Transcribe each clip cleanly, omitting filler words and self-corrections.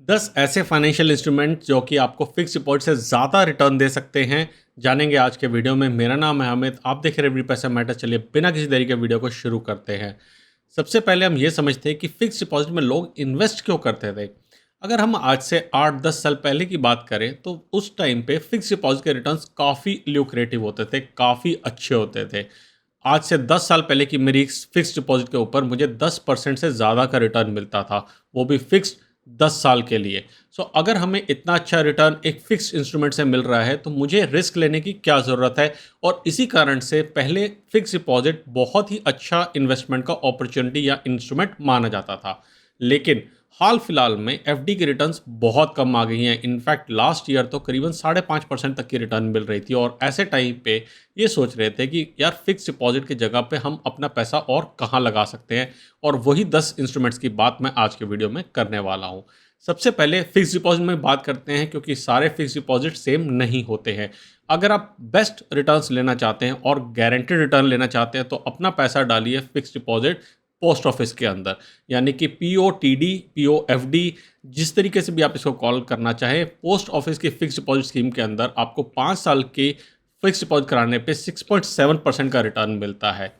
10 ऐसे financial instrument जो कि आपको फिक्स डिपॉजिट से ज़्यादा रिटर्न दे सकते हैं, जानेंगे आज के वीडियो में। मेरा नाम है अमित, आप देख रहे हैं एवरी पैसा मैटर। चलिए बिना किसी देरी के वीडियो को शुरू करते हैं। सबसे पहले हम ये समझते हैं कि फिक्स डिपॉजिट में लोग इन्वेस्ट क्यों करते थे। अगर हम आज से 8-10 साल पहले की बात करें तो उस टाइम पे फिक्स डिपॉजिट के रिटर्न्स काफ़ी ल्यूक्रेटिव होते थे, काफ़ी अच्छे होते थे। आज से 10 साल पहले की मेरी फिक्स डिपॉजिट के ऊपर मुझे 10% से ज़्यादा का रिटर्न मिलता था, वो भी फिक्स्ड 10 साल के लिए। अगर हमें इतना अच्छा रिटर्न एक फिक्स्ड इंस्ट्रूमेंट से मिल रहा है तो मुझे रिस्क लेने की क्या ज़रूरत है। और इसी कारण से पहले फिक्स डिपॉजिट बहुत ही अच्छा इन्वेस्टमेंट का अपॉर्चुनिटी या इंस्ट्रूमेंट माना जाता था। लेकिन हाल फिलहाल में एफडी की रिटर्न्स बहुत कम आ गई हैं। इनफैक्ट लास्ट ईयर तो करीबन 5.5% तक की रिटर्न मिल रही थी, और ऐसे टाइम पे ये सोच रहे थे कि यार फिक्स डिपॉजिट की जगह पे हम अपना पैसा और कहाँ लगा सकते हैं। और वही 10 इंस्ट्रूमेंट्स की बात मैं आज के वीडियो में करने वाला हूँ। सबसे पहले फिक्स डिपॉजिट में बात करते हैं, क्योंकि सारे फिक्स डिपॉजिट सेम नहीं होते हैं। अगर आप बेस्ट रिटर्न्स लेना चाहते हैं और गारंटेड रिटर्न लेना चाहते हैं तो अपना पैसा डालिए फिक्स डिपॉजिट पोस्ट ऑफिस के अंदर, यानी कि POTD, POFD, जिस तरीके से भी आप इसको कॉल करना चाहें। पोस्ट ऑफिस की फिक्स डिपॉजिट स्कीम के अंदर आपको 5 साल के फिक्स डिपॉजिट कराने पे 6.7% का रिटर्न मिलता है।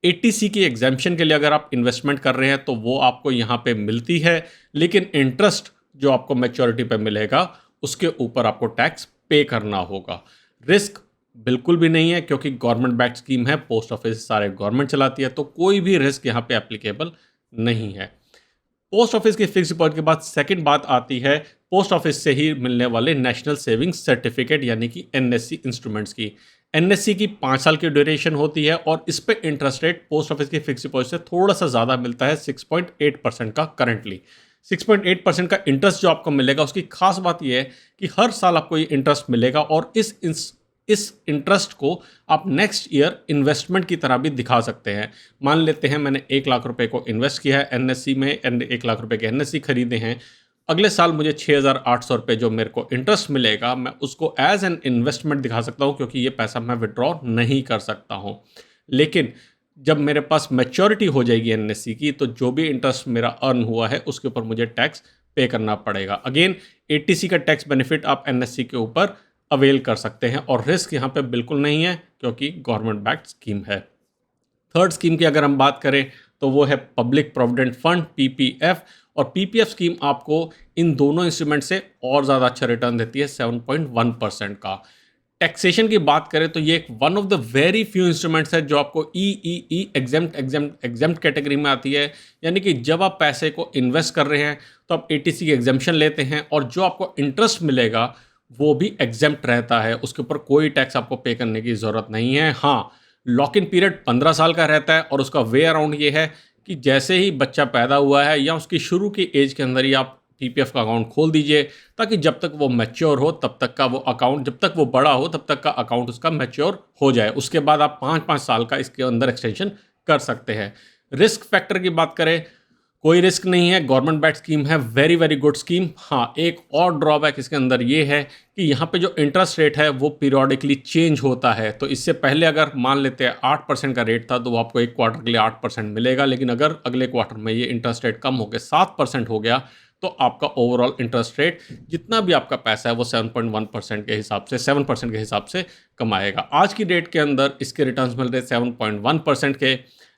ATC की एग्जाम्पशन के लिए अगर आप इन्वेस्टमेंट कर रहे हैं तो वो आपको यहाँ पे मिलती है, लेकिन इंटरेस्ट जो आपको मैच्योरिटी पे मिलेगा उसके ऊपर आपको टैक्स पे करना होगा। रिस्क बिल्कुल भी नहीं है, क्योंकि गवर्नमेंट बैक्ड स्कीम है, पोस्ट ऑफिस सारे गवर्नमेंट चलाती है, तो कोई भी रिस्क यहाँ पे एप्लीकेबल नहीं है। पोस्ट ऑफिस की फिक्स डिपॉजिट के बाद सेकंड बात आती है पोस्ट ऑफिस से ही मिलने वाले नेशनल सेविंग सर्टिफिकेट, यानी कि NSC इंस्ट्रूमेंट्स की। NSC की 5 साल की ड्यूरेशन होती है और इस पे इंटरेस्ट रेट पोस्ट ऑफिस की फिक्स डिपॉजिट से थोड़ा सा ज़्यादा मिलता है, 6.8% का। करंटली 6.8% का इंटरेस्ट जो आपको मिलेगा, उसकी खास बात यह है कि हर साल आपको ये इंटरेस्ट मिलेगा, और इस इंटरेस्ट को आप नेक्स्ट ईयर इन्वेस्टमेंट की तरह भी दिखा सकते हैं। मान लेते हैं मैंने 1 लाख रुपए को इन्वेस्ट किया है NSC में, 1 लाख रुपए के NSC खरीदे हैं। अगले साल मुझे 6,800 रुपये जो मेरे को इंटरेस्ट मिलेगा, मैं उसको एज एन इन्वेस्टमेंट दिखा सकता हूँ, क्योंकि ये पैसा मैं विड्रॉ नहीं कर सकता हूँ। लेकिन जब मेरे पास मैच्योरिटी हो जाएगी NSC की, तो जो भी इंटरेस्ट मेरा अर्न हुआ है उसके ऊपर मुझे टैक्स पे करना पड़ेगा। अगेन ATC का टैक्स बेनिफिट आप NSC के ऊपर अवेल कर सकते हैं, और रिस्क यहाँ पे बिल्कुल नहीं है, क्योंकि गवर्नमेंट बैक्ड स्कीम है। थर्ड स्कीम की अगर हम बात करें तो वो है पब्लिक प्रोविडेंट फंड, PPF। और PPF स्कीम आपको इन दोनों इंस्ट्रूमेंट से और ज़्यादा अच्छा रिटर्न देती है, 7.1% का। टैक्सेशन की बात करें तो ये एक one of the very few instruments है जो आपको EEE एग्जेम्प्ट कैटेगरी में आती है। यानी कि जब आप पैसे को इन्वेस्ट कर रहे हैं तो आप ATC की एग्जेम्पशन लेते हैं, और जो आपको इंटरेस्ट मिलेगा वो भी एग्जेम्प्ट रहता है, उसके ऊपर कोई टैक्स आपको पे करने की ज़रूरत नहीं है। हाँ, लॉक इन पीरियड 15 साल का रहता है, और उसका वे अराउंड ये है कि जैसे ही बच्चा पैदा हुआ है या उसकी शुरू की एज के अंदर ही आप PPF का अकाउंट खोल दीजिए, ताकि जब तक वो मैच्योर हो तब तक का वो अकाउंट, जब तक वो बड़ा हो तब तक का अकाउंट उसका मैच्योर हो जाए। उसके बाद आप 5-5 साल का इसके अंदर एक्सटेंशन कर सकते हैं। रिस्क फैक्टर की बात करें, कोई रिस्क नहीं है, गवर्नमेंट बैक्ड स्कीम है, वेरी वेरी गुड स्कीम। हाँ, एक और ड्रॉबैक इसके अंदर ये है कि यहाँ पे जो इंटरेस्ट रेट है वो पीरियोडिकली चेंज होता है। तो इससे पहले अगर मान लेते हैं 8% का रेट था, तो वो आपको एक क्वार्टर के लिए 8% मिलेगा, लेकिन अगर अगले क्वार्टर में ये इंटरेस्ट रेट कम होकर 7% हो गया तो आपका ओवरऑल इंटरेस्ट रेट, जितना भी आपका पैसा है, वो 7.1% के हिसाब से, 7% के हिसाब से कमाएगा। आज की डेट के अंदर इसके रिटर्न्स मिल रहे 7.1% के,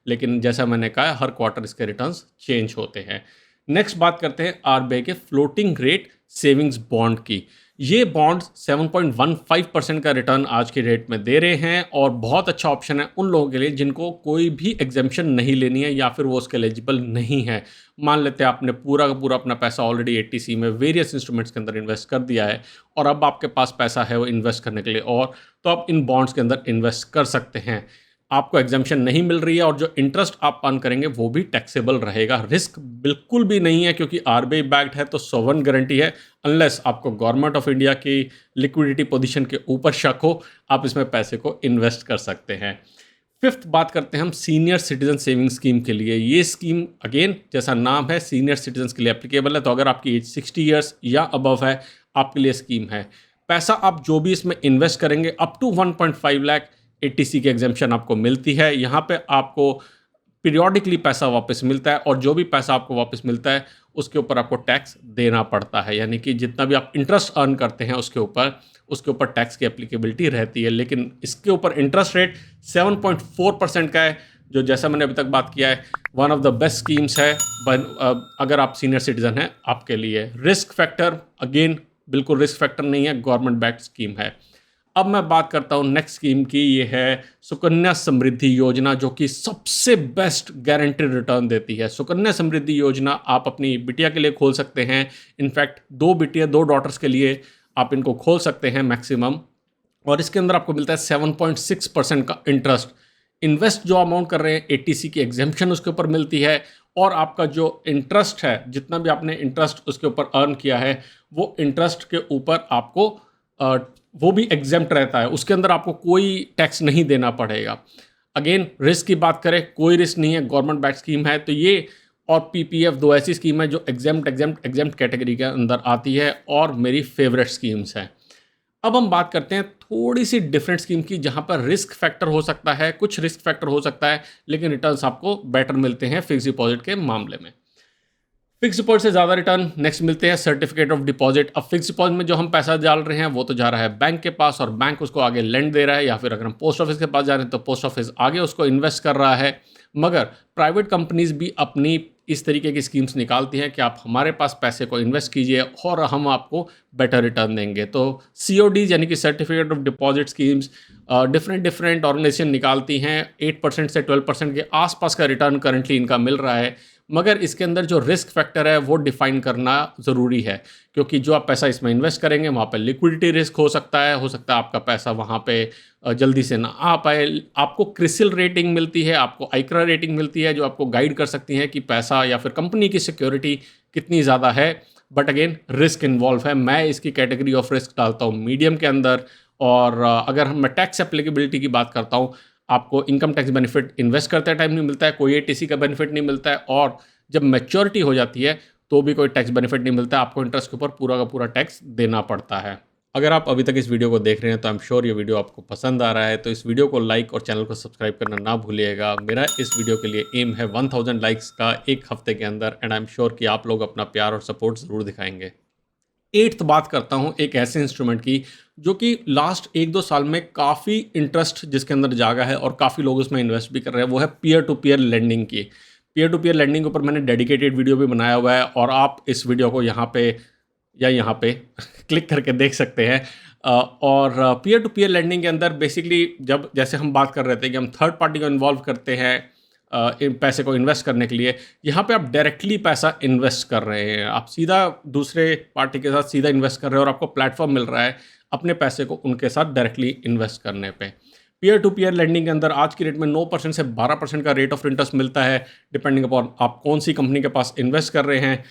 लेकिन जैसा मैंने कहा हर क्वार्टर इसके रिटर्न्स चेंज होते हैं। नेक्स्ट बात करते हैं RBI के फ्लोटिंग रेट सेविंग्स बॉन्ड की। ये बॉन्ड्स 7.15% का रिटर्न आज की रेट में दे रहे हैं, और बहुत अच्छा ऑप्शन है उन लोगों के लिए जिनको कोई भी एग्जेम्पशन नहीं लेनी है या फिर वो उसके एलिजिबल नहीं है। मान लेते हैं आपने पूरा का पूरा अपना पैसा ऑलरेडी ATC में वेरियस इंस्ट्रूमेंट्स के अंदर इन्वेस्ट कर दिया है, और अब आपके पास पैसा है वो इन्वेस्ट करने के लिए, और तो आप इन बॉन्ड्स के अंदर इन्वेस्ट कर सकते हैं। आपको एग्जाम्पशन नहीं मिल रही है, और जो इंटरेस्ट आप अर्न करेंगे वो भी टैक्सेबल रहेगा। रिस्क बिल्कुल भी नहीं है, क्योंकि RBI बैक्ड है, तो सोवरेन गारंटी है। अनलेस आपको गवर्नमेंट ऑफ इंडिया की लिक्विडिटी पोजीशन के ऊपर शक हो, आप इसमें पैसे को इन्वेस्ट कर सकते हैं। फिफ्थ बात करते हैं हम सीनियर सिटीजन सेविंग स्कीम के लिए। ये स्कीम अगेन जैसा नाम है सीनियर सिटीजन के लिए एप्लीकेबल है, तो अगर आपकी एज 60 ईयर्स या अबव है आपके लिए स्कीम है। पैसा आप जो भी इसमें इन्वेस्ट करेंगे अप टू 1.5 लाख ATC की एग्जेम्पशन आपको मिलती है। यहाँ पे आपको पीरियोडिकली पैसा वापस मिलता है, और जो भी पैसा आपको वापस मिलता है उसके ऊपर आपको टैक्स देना पड़ता है, यानी कि जितना भी आप इंटरेस्ट अर्न करते हैं उसके ऊपर टैक्स की एप्लीकेबिलिटी रहती है। लेकिन इसके ऊपर इंटरेस्ट रेट 7.4% का है, जो जैसा मैंने अभी तक बात किया है one of the best schemes है अगर आप सीनियर सिटीजन हैं आपके लिए। रिस्क फैक्टर अगेन बिल्कुल रिस्क फैक्टर नहीं है, गवर्नमेंट बैक्ड स्कीम है। अब मैं बात करता हूँ नेक्स्ट स्कीम की, ये है सुकन्या समृद्धि योजना, जो कि सबसे बेस्ट गारंटेड रिटर्न देती है। सुकन्या समृद्धि योजना आप अपनी बिटिया के लिए खोल सकते हैं, इनफैक्ट 2 बिटिया 2 डॉटर्स के लिए आप इनको खोल सकते हैं मैक्सिमम, और इसके अंदर आपको मिलता है 7.6% का इंटरेस्ट। इन्वेस्ट जो अमाउंट कर रहे हैं एटीसी की एग्जेम्पशन उसके ऊपर मिलती है, और आपका जो इंटरेस्ट है जितना भी आपने इंटरेस्ट उसके ऊपर अर्न किया है वो इंटरेस्ट के ऊपर आपको वो भी एग्जेम्प्ट रहता है, उसके अंदर आपको कोई टैक्स नहीं देना पड़ेगा। अगेन रिस्क की बात करें, कोई रिस्क नहीं है, गवर्नमेंट बैक स्कीम है। तो ये और पीपीएफ 2 ऐसी स्कीम है जो एग्जेम्प्ट कैटेगरी के अंदर आती है और मेरी फेवरेट स्कीम्स हैं। अब हम बात करते हैं थोड़ी सी डिफरेंट स्कीम की, जहां पर रिस्क फैक्टर हो सकता है, कुछ रिस्क फैक्टर हो सकता है, लेकिन रिटर्न्स आपको बेटर मिलते हैं फिक्स डिपॉजिट के मामले में। फिक्स डिपॉजिट से ज़्यादा रिटर्न नेक्स्ट मिलते हैं सर्टिफिकेट ऑफ डिपॉजिट। अब फिक्स डिपॉजिट में जो हम पैसा डाल रहे हैं वो तो जा रहा है बैंक के पास, और बैंक उसको आगे लेंड दे रहा है, या फिर अगर हम पोस्ट ऑफिस के पास जा रहे हैं तो पोस्ट ऑफिस आगे उसको इन्वेस्ट कर रहा है। मगर प्राइवेट कंपनीज भी अपनी इस तरीके की स्कीम्स निकालती हैं कि आप हमारे पास पैसे को इन्वेस्ट कीजिए और हम आपको बेटर रिटर्न देंगे। तो COD यानी कि certificate of deposit schemes different organisation निकालती हैं। 8% से 12% के आसपास का रिटर्न करंटली इनका मिल रहा है, मगर इसके अंदर जो रिस्क फैक्टर है वो डिफाइन करना ज़रूरी है, क्योंकि जो आप पैसा इसमें इन्वेस्ट करेंगे वहाँ पे लिक्विडिटी रिस्क हो सकता है आपका पैसा वहाँ पे जल्दी से ना आ पाए। आपको क्रिसिल रेटिंग मिलती है, आपको आइक्रा रेटिंग मिलती है, जो आपको गाइड कर सकती है कि पैसा या फिर कंपनी की सिक्योरिटी कितनी ज़्यादा है। बट अगेन रिस्क इन्वॉल्व है, मैं इसकी कैटेगरी ऑफ रिस्क डालता हूँ मीडियम के अंदर। और अगर मैं टैक्स एप्लीकेबिलिटी की बात करता हूँ, आपको इनकम टैक्स बेनिफिट इन्वेस्ट करते टाइम नहीं मिलता है, कोई एटीसी का बेनिफिट नहीं मिलता है, और जब मैच्योरिटी हो जाती है तो भी कोई टैक्स बेनिफिट नहीं मिलता है, आपको इंटरेस्ट के ऊपर पूरा का पूरा टैक्स देना पड़ता है। अगर आप अभी तक इस वीडियो को देख रहे हैं तो आई एम श्योर ये वीडियो आपको पसंद आ रहा है, तो इस वीडियो को लाइक और चैनल को सब्सक्राइब करना ना भूलिएगा। मेरा इस वीडियो के लिए एम है 1000 लाइक्स का एक हफ्ते के अंदर, एंड आई एम श्योर कि आप लोग अपना प्यार और सपोर्ट ज़रूर दिखाएंगे। 8th बात करता हूँ एक ऐसे इंस्ट्रूमेंट की जो कि लास्ट 1-2 साल में काफ़ी इंटरेस्ट जिसके अंदर जागा है और काफ़ी लोग उसमें इन्वेस्ट भी कर रहे हैं, वो है पीयर टू पीयर लेंडिंग की। पीयर टू पीयर लेंडिंग के ऊपर मैंने डेडिकेटेड वीडियो भी बनाया हुआ है, और आप इस वीडियो को यहाँ पे क्लिक करके देख सकते हैं। और पीयर टू पीयर लेंडिंग के अंदर बेसिकली जब जैसे हम बात कर रहे थे कि हम थर्ड पार्टी को इन्वॉल्व करते हैं इन पैसे को इन्वेस्ट करने के लिए, यहाँ पे आप डायरेक्टली पैसा इन्वेस्ट कर रहे हैं, आप सीधा दूसरे पार्टी के साथ सीधा इन्वेस्ट कर रहे हैं, और आपको प्लेटफॉर्म मिल रहा है अपने पैसे को उनके साथ डायरेक्टली इन्वेस्ट करने पे। पीयर टू पीयर लेंडिंग के अंदर आज की रेट में 9% से 12% का रेट ऑफ इंटरेस्ट मिलता है, डिपेंडिंग अपॉन आप कौन सी कंपनी के पास इन्वेस्ट कर रहे हैं।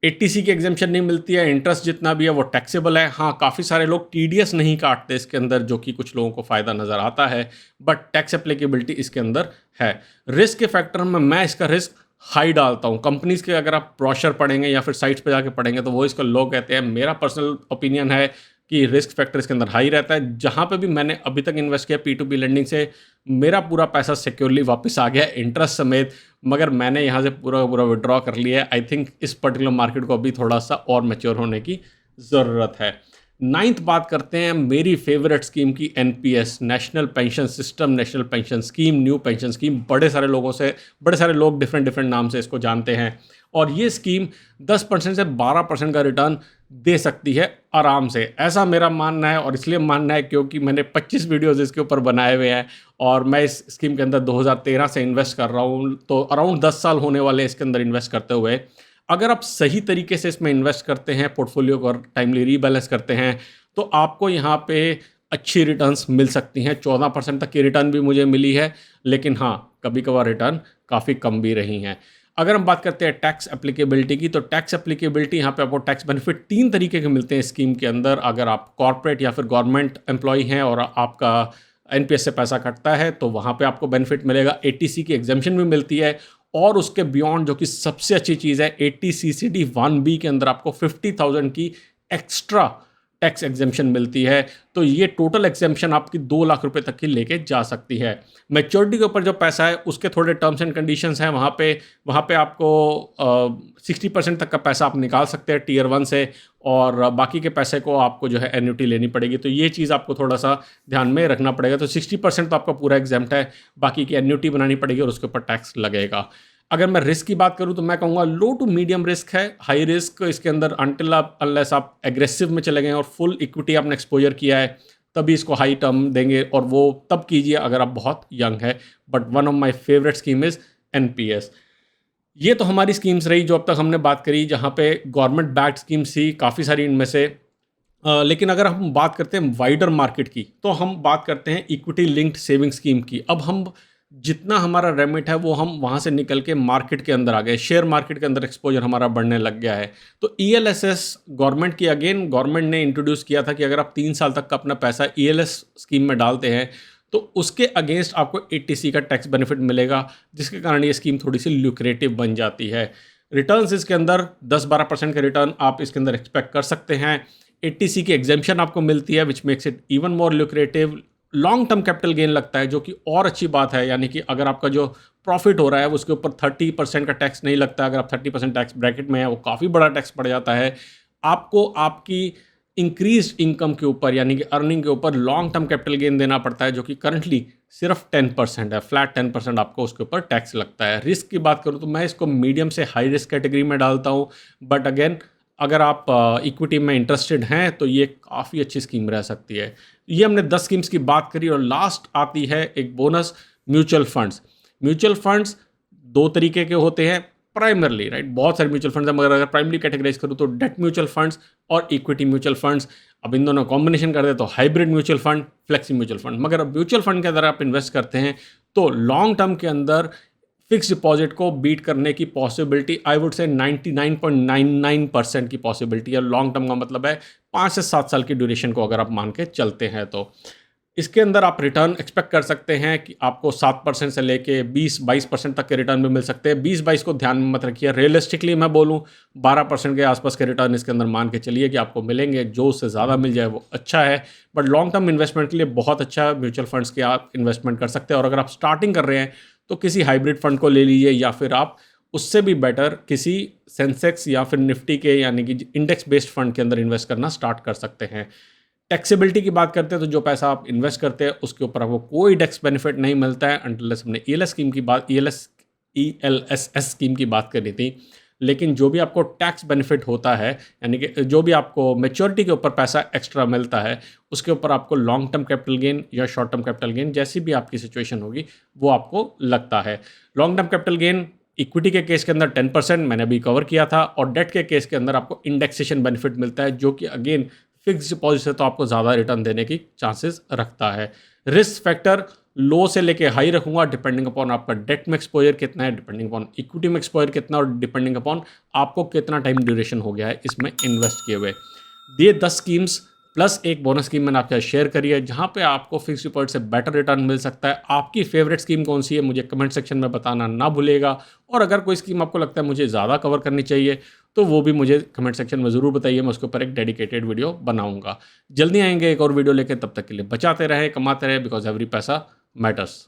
एटीसी की एग्जेम्पशन नहीं मिलती है, इंटरेस्ट जितना भी है वो टैक्सेबल है। हाँ, काफ़ी सारे लोग टीडीएस नहीं काटते इसके अंदर, जो कि कुछ लोगों को फ़ायदा नज़र आता है, बट टैक्स एप्लीकेबिलिटी इसके अंदर है। रिस्क के फैक्टर में मैं इसका रिस्क हाई डालता हूँ। कंपनीज़ के अगर आप ब्रोशर पढ़ेंगे या फिर साइट्स पे जाके पढ़ेंगे तो वो इसका लो कहते हैं। मेरा पर्सनल ओपिनियन है कि रिस्क फैक्टर इसके अंदर हाई रहता है। जहाँ पे भी मैंने अभी तक इन्वेस्ट किया P2P लेंडिंग से, मेरा पूरा पैसा सिक्योरली वापस आ गया इंटरेस्ट समेत, मगर मैंने यहाँ से पूरा पूरा विड्रॉ कर लिया है। आई थिंक इस पर्टिकुलर मार्केट को अभी थोड़ा सा और मैच्योर होने की ज़रूरत है। 9th बात करते हैं मेरी फेवरेट स्कीम की, NPS national pension system, national pension scheme, new pension scheme. बड़े सारे लोग डिफरेंट नाम से इसको जानते हैं, और ये स्कीम 10% से 12% का रिटर्न दे सकती है आराम से, ऐसा मेरा मानना है। और इसलिए मानना है क्योंकि मैंने 25 वीडियोज़ इसके ऊपर बनाए हुए हैं, और मैं इस स्कीम के अंदर 2013 से इन्वेस्ट कर रहा हूँ, तो अराउंड 10 साल होने वाले इसके अंदर इन्वेस्ट करते हुए। अगर आप सही तरीके से इसमें इन्वेस्ट करते हैं, पोर्टफोलियो को टाइमली रीबैलेंस करते हैं, तो आपको यहाँ पे अच्छी रिटर्न्स मिल सकती हैं। 14% तक की रिटर्न भी मुझे मिली है, लेकिन हाँ, कभी कभार रिटर्न काफ़ी कम भी रही हैं। अगर हम बात करते हैं टैक्स एप्लीकेबिलिटी की, तो टैक्स एप्लीकेबिलिटी यहाँ पे आपको टैक्स बेनिफिट 3 तरीके के मिलते हैं स्कीम के अंदर। अगर आप कॉर्पोरेट या फिर गवर्नमेंट एम्प्लॉय हैं और आपका NPS से पैसा कटता है, तो वहाँ पे आपको बेनिफिट मिलेगा। ATC की एग्जेम्पशन भी मिलती है, और उसके बियॉन्ड जो कि सबसे अच्छी चीज़ है, 80CCD 1B के अंदर आपको 50,000 की एक्स्ट्रा टैक्स एग्जेम्पशन मिलती है। तो ये टोटल एग्जेम्पशन आपकी 2 लाख रुपए तक की लेके जा सकती है। मैच्योरिटी के ऊपर जो पैसा है उसके थोड़े टर्म्स एंड कंडीशंस हैं, वहाँ पे आपको 60% तक का पैसा आप निकाल सकते हैं टीयर 1 से, और बाकी के पैसे को आपको जो है एन्युटी लेनी पड़ेगी। तो ये चीज़ आपको थोड़ा सा ध्यान में रखना पड़ेगा। तो 60% तो आपका पूरा एग्जाम्प्ट है, बाकी की एन्युटी बनानी पड़ेगी और उसके ऊपर टैक्स लगेगा। अगर मैं रिस्क की बात करूं तो मैं कहूँगा लो टू मीडियम रिस्क है। हाई रिस्क इसके अंदर अनलेस आप एग्रेसिव में चले गए और फुल इक्विटी आपने एक्सपोजर किया है, तभी इसको हाई टर्म देंगे, और वो तब कीजिए अगर आप बहुत यंग है। But one of my favourite scheme is NPS. ये तो हमारी स्कीम्स रही जो अब तक हमने बात करी, जहाँ पे गवर्नमेंट बैक्ड स्कीम्स थी काफ़ी सारी इनमें से। लेकिन अगर हम बात करते हैं वाइडर मार्केट की, तो हम बात करते हैं इक्विटी लिंक्ड सेविंग स्कीम की। अब हम जितना हमारा रेमिट है वो हम वहाँ से निकल के मार्केट के अंदर आ गए, शेयर मार्केट के अंदर एक्सपोजर हमारा बढ़ने लग गया है। तो ईएलएसएस गवर्नमेंट की, अगेन गवर्नमेंट ने इंट्रोड्यूस किया था कि अगर आप 3 साल तक का अपना पैसा ईएलएस स्कीम में डालते हैं तो उसके अगेंस्ट आपको 80C का टैक्स बेनिफिट मिलेगा, जिसके कारण ये स्कीम थोड़ी सी ल्यूक्रेटिव बन जाती है। रिटर्न्स इसके अंदर 10-12% के रिटर्न आप इसके अंदर एक्सपेक्ट कर सकते हैं। 80C की एग्जेम्पशन आपको मिलती है, which makes it even more lucrative. Long term capital gain लगता है, जो कि और अच्छी बात है, यानी कि अगर आपका जो प्रॉफिट हो रहा है उसके ऊपर 30% का टैक्स नहीं लगता। अगर आप 30% टैक्स ब्रैकेट में है, वो काफ़ी बड़ा टैक्स पड़ जाता है आपको। आपकी इंक्रीज इनकम के ऊपर, यानी कि अर्निंग के ऊपर लॉन्ग टर्म कैपिटल गेन देना पड़ता है, जो कि करंटली सिर्फ 10% है। फ्लैट 10% आपको उसके ऊपर टैक्स लगता है। रिस्क की बात करूँ तो मैं इसको मीडियम से हाई रिस्क कैटेगरी में डालता हूँ। बट अगेन अगर आप इक्विटी में इंटरेस्टेड हैं तो ये काफ़ी अच्छी स्कीम रह सकती है। ये हमने 10 स्कीम्स की बात करी, और लास्ट आती है एक bonus, mutual funds. Mutual funds 2 तरीके के होते हैं प्राइमरली, राइट। बहुत सारे म्यूचुअल फंड्स हैं, मगर अगर प्राइमरी कैटेगराइज करूँ तो डेट म्यूचुअल फंड्स और इक्विटी म्यूचुअल फंड्स। अब इन दोनों कॉम्बिनेशन कर दे तो hybrid mutual fund, flexi mutual fund. मगर अब म्यूचुअल फंड के अंदर आप इन्वेस्ट करते हैं तो लॉन्ग टर्म के अंदर फिक्स डिपॉजिट को बीट करने की पॉसिबिलिटी, आई वुड से 99.99% की पॉसिबिलिटी है। लॉन्ग टर्म का मतलब है 5 से 7 साल की ड्यूरेशन को अगर आप मान के चलते हैं तो इसके अंदर आप रिटर्न एक्सपेक्ट कर सकते हैं कि आपको 7% से लेके 20-22% तक के रिटर्न भी मिल सकते हैं। 20-22 को ध्यान में मत रखिए, रियलिस्टिकली मैं बोलूँ 12% के आसपास के रिटर्न इसके अंदर मान के चलिए कि आपको मिलेंगे। जो उससे ज़्यादा मिल जाए वो अच्छा है, बट लॉन्ग टर्म इन्वेस्टमेंट के लिए बहुत अच्छा म्यूचुअल फंड्स के आप इन्वेस्टमेंट कर सकते हैं। और अगर आप स्टार्टिंग कर रहे हैं तो किसी हाइब्रिड फंड को ले लीजिए, या फिर आप उससे भी बेटर किसी सेंसेक्स या फिर निफ्टी के, यानी कि इंडेक्स बेस्ड फंड के अंदर इन्वेस्ट करना स्टार्ट कर सकते हैं। टैक्सेबिलिटी की बात करते हैं तो जो पैसा आप इन्वेस्ट करते हैं उसके ऊपर आपको कोई टैक्स बेनिफिट नहीं मिलता है, अनटिल हमने ईएलएसएस स्कीम की बात करी थी। लेकिन जो भी आपको टैक्स बेनिफिट होता है, यानी कि जो भी आपको मैच्योरिटी के ऊपर पैसा एक्स्ट्रा मिलता है, उसके ऊपर आपको लॉन्ग टर्म कैपिटल गेन या शॉर्ट टर्म कैपिटल गेन, जैसी भी आपकी सिचुएशन होगी, वो आपको लगता है। Long term capital gain equity के केस के अंदर 10% मैंने अभी कवर किया था, और डेट के केस के अंदर आपको इंडेक्सेशन बेनिफिट मिलता है, जो कि अगेन फिक्स डिपॉजिट से तो आपको ज़्यादा रिटर्न देने की चांसेस रखता है। रिस्क फैक्टर लो से लेके हाई रखूंगा, डिपेंडिंग अपॉन आपका डेट में एक्सपोजर कितना है, डिपेंडिंग अपॉन इक्विटी में एक्सपोजर कितना, और डिपेंडिंग अपॉन आपको कितना टाइम ड्यूरेशन हो गया है इसमें इन्वेस्ट किए हुए। ये 10 स्कीम्स प्लस एक बोनस स्कीम मैंने आपके साथ शेयर करी है, जहाँ पे आपको फिक्स डिपॉजिट से बेटर रिटर्न मिल सकता है। आपकी फेवरेट स्कीम कौन सी है मुझे कमेंट सेक्शन में बताना ना भूलेगा, और अगर कोई स्कीम आपको लगता है मुझे ज़्यादा कवर करनी चाहिए तो वो भी मुझे कमेंट सेक्शन में ज़रूर बताइए, मैं उसके ऊपर एक डेडिकेटेड वीडियो बनाऊंगा। जल्दी आएंगे एक और वीडियो लेके, तब तक के लिए बचाते रहे, कमाते रहे, बिकॉज एवरी पैसा मैटर्स।